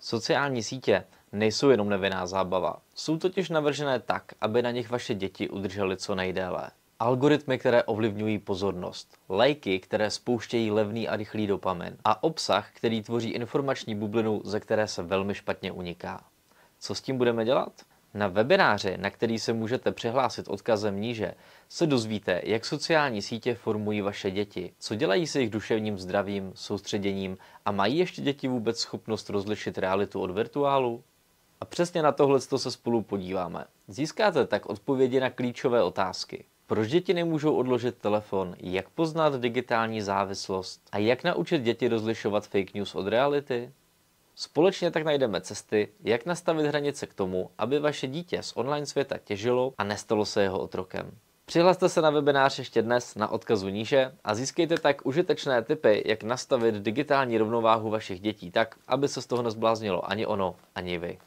Sociální sítě nejsou jenom nevinná zábava. Jsou totiž navržené tak, aby na nich vaše děti udržely co nejdéle. Algoritmy, které ovlivňují pozornost, lajky, které spouštějí levný a rychlý dopamin a obsah, který tvoří informační bublinu, ze které se velmi špatně uniká. Co s tím budeme dělat? Na webináři, na který se můžete přihlásit odkazem níže, se dozvíte, jak sociální sítě formují vaše děti, co dělají se jejich duševním zdravím, soustředěním a mají ještě děti vůbec schopnost rozlišit realitu od virtuálu? A přesně na tohle se spolu podíváme. Získáte tak odpovědi na klíčové otázky. Proč děti nemůžou odložit telefon, jak poznat digitální závislost a jak naučit děti rozlišovat fake news od reality? Společně tak najdeme cesty, jak nastavit hranice k tomu, aby vaše dítě z online světa těžilo a nestalo se jeho otrokem. Přihlaste se na webinář ještě dnes na odkazu níže a získejte tak užitečné tipy, jak nastavit digitální rovnováhu vašich dětí tak, aby se z toho nezbláznilo ani ono, ani vy.